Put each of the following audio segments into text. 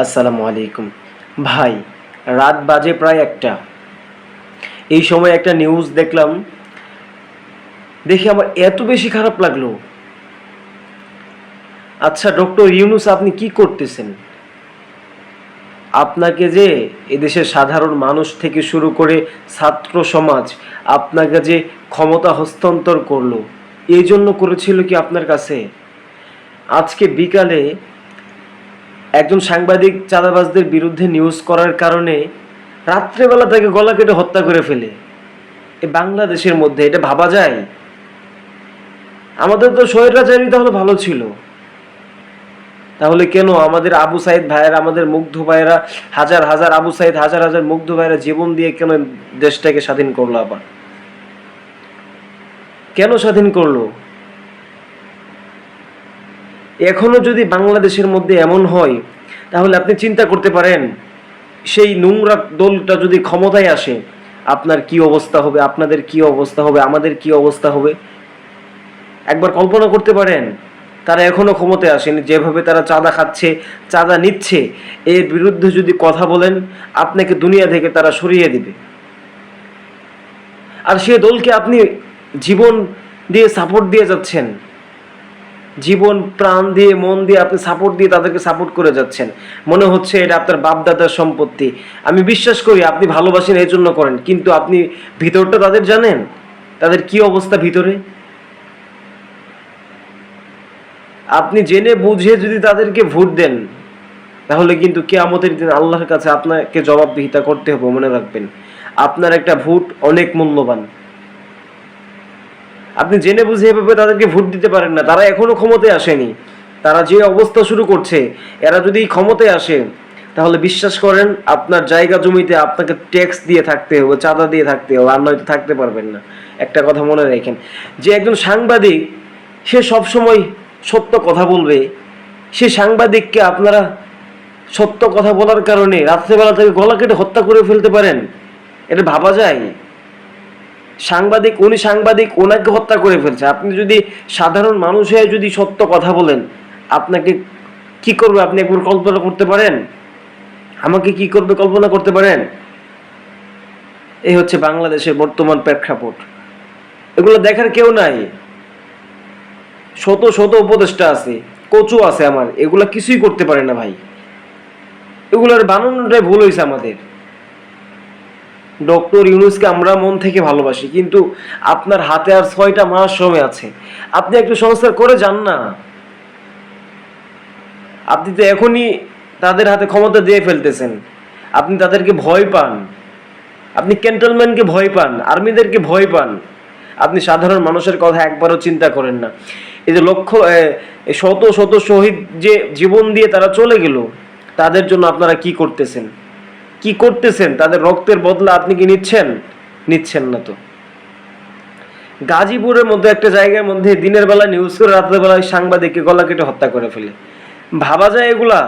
আসসালামু আলাইকুম ভাই। রাত বাজে প্রায় একটা। এই সময় একটা নিউজ দেখলাম, দেখে আমার এত বেশি খারাপ লাগলো। আচ্ছা ডক্টর ইউনূস, আপনি কি করতেছেন? আপনাকে যে এদেশের সাধারণ মানুষ থেকে শুরু করে ছাত্র সমাজ আপনাকে যে ক্ষমতা হস্তান্তর করলো, এই জন্য করেছিল কি আপনার কাছে? আজকে বিকালে একজন সাংবাদিক চাঁদাবাজদের বিরুদ্ধে নিউজ করার কারণে রাত্রেবেলা তাকে গলা কেটে হত্যা করে ফেলে। এই বাংলাদেশের মধ্যে এটা ভাবা যায়? আমাদের তো স্বৈরাচারী তাহলে ভালো ছিল। তাহলে কেন আমাদের আবু সাইদ ভাইয়েরা, আমাদের মুগ্ধ ভাইয়েরা, হাজার হাজার আবু সাইদ, হাজার হাজার মুগ্ধ ভাইয়েরা জীবন দিয়ে কেন দেশটাকে স্বাধীন করলো? আবার কেন স্বাধীন করলো? এখনো যদি বাংলাদেশের মধ্যে এমন হয়, তাহলে আপনি চিন্তা করতে পারেন সেই নোংরা দলটা যদি ক্ষমতায় আসে আপনার কি অবস্থা হবে, আপনাদের কি অবস্থা হবে, আমাদের কি অবস্থা হবে? একবার কল্পনা করতে পারেন? তারা এখনো ক্ষমতায় আসেনি, যেভাবে তারা চাঁদা খাচ্ছে, চাঁদা নিচ্ছে, এর বিরুদ্ধে যদি কথা বলেন আপনাকে দুনিয়া থেকে তারা সরিয়ে দিবে। আর সে দলকে আপনি জীবন দিয়ে সাপোর্ট দিয়ে যাচ্ছেন, জীবন প্রাণ দিয়ে মন দিয়ে আপনি সাপোর্ট দিয়ে তাদেরকে সাপোর্ট করে যাচ্ছেন। মনে হচ্ছে এটা আপনার বাপদাদার সম্পত্তি। আমি বিশ্বাস করি আপনি ভালোবাসেন, এই জন্য করেন, কিন্তু আপনি ভিতরটা তাদের জানেন, তাদের কি অবস্থা ভিতরে। আপনি জেনে বুঝে যদি তাদেরকে ভোট দেন, তাহলে কিন্তু কিয়ামতের দিন আল্লাহর কাছে আপনাকে জবাবদিহিতা করতে হবে। মনে রাখবেন, আপনার একটা ভোট অনেক মূল্যবান। আপনি জেনে বুঝে এভাবে তাদেরকে ভোট দিতে পারেন না। তারা এখনো ক্ষমতায় আসেনি। তারা যে অবস্থা শুরু করছে, এরা যদি ক্ষমতায় আসে, তাহলে বিশ্বাস করেন আপনার জায়গা জমিতে আপনাকে ট্যাক্স দিয়ে থাকতে হবে, চাঁদা দিয়ে থাকতে হবে, আর নয়তো থাকতে পারবেন না। একটা কথা মনে রাখেন, যে একজন সাংবাদিক সে সবসময় সত্য কথা বলবে, সে সাংবাদিককে আপনারা সত্য কথা বলার কারণে রাত্রেবেলা থেকে গলা কেটে হত্যা করে ফেলতে পারেন? এটা ভাবা যায়? সাংবাদিক, উনি সাংবাদিক, ওনাকে হত্যা করে ফেলছে। আপনি যদি সাধারণ মানুষ হয়ে যদি সত্য কথা বলেন, আপনাকে কি করবে আপনি একবার কল্পনা করতে পারেন? আমাকে কি করবে কল্পনা করতে পারেন? এই হচ্ছে বাংলাদেশের বর্তমান প্রেক্ষাপট। এগুলো দেখার কেউ নাই। শত শত উপদেষ্টা আছে, কচু আছে আমার, এগুলা কিছুই করতে পারে না ভাই। এগুলোর বানানোটাই ভুল হয়েছে আমাদের। ডক্টর ইউনূসকে আমরা মন থেকে ভালোবাসি, কিন্তু আপনার হাতে আর 6টা মাস সময় আছে। আপনি একটু সংস্কার করে যান না। আপনি তো এখনই তাদের হাতে ক্ষমতা দিয়ে ফেলতেছেন। আপনি তাদেরকে ভয় পান, আপনি ক্যান্টনমেন্টকে ভয় পান, আর্মিদেরকে ভয় পান। আপনি সাধারণ মানুষের কথা একবারও চিন্তা করেন না। এই যে শত শত শহীদ যে জীবন দিয়ে তারা চলে গেল, তাদের জন্য আপনারা কি করতেছেন? কি করতেছেন? তাদের রক্তের বদলা আপনি কি নিচ্ছেন? নিচ্ছেন না তো। গাজীপুরের মধ্যে একটা জায়গার মধ্যে দিনের বেলা নিউজ করে রাতের বেলায় সাংবাদিককে গলা কেটে হত্যা করে ফেলে। ভাবা যায় এগুলা?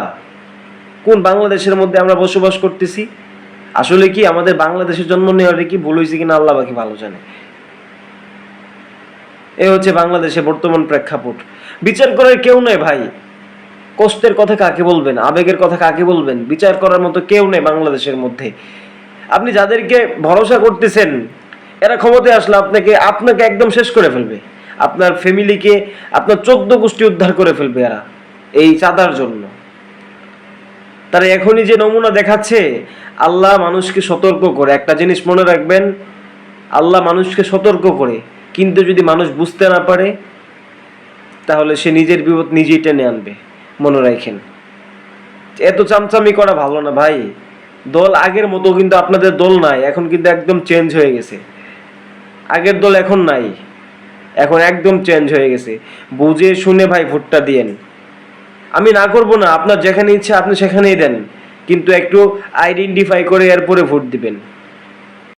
কোন বাংলাদেশের মধ্যে আমরা বসবাস করতেছি? আসলে কি আমাদের বাংলাদেশের জন্ম নেওয়াটা কি ভুল হয়েছে কিনা আল্লাহ বাকি ভালো জানে। এই হচ্ছে বাংলাদেশে বর্তমান প্রেক্ষাপট। বিচার করার কেউ নেই ভাই। কষ্টের কথা কাকে বলবেন, আবেগের কথা কাকে বলবেন? বিচার করার মতো কেউ নেই বাংলাদেশের মধ্যে। আপনি যাদেরকে ভরসা করতেছেন, এরা ক্ষমতায় আসলে আপনাকে একদম শেষ করে ফেলবে। আপনার ফ্যামিলিকে, আপনার 14 গোষ্ঠী উদ্ধার করে ফেলবে এরা, এই চাঁদার জন্য। তারা এখনই যে নমুনা দেখাচ্ছে, আল্লাহ মানুষকে সতর্ক করে। একটা জিনিস মনে রাখবেন, আল্লাহ মানুষকে সতর্ক করে, কিন্তু যদি মানুষ বুঝতে না পারে, তাহলে সে নিজের বিপদ নিজেই টেনে আনবে। মনে রাখেন, এত চামচামি করা ভালো না ভাই। দল আগের মতো কিন্তু আপনাদের দল নাই, এখন কিন্তু একদম চেঞ্জ হয়ে গেছে। আগের দল এখন নাই, এখন একদম চেঞ্জ হয়ে গেছে। বুঝে শুনে ভাই ভোটটা দিয়েন। আমি না করব না, আপনার যেখানে ইচ্ছা আপনি সেখানেই দেন, কিন্তু একটু আইডেন্টিফাই করে এরপরে ভোট দিবেন।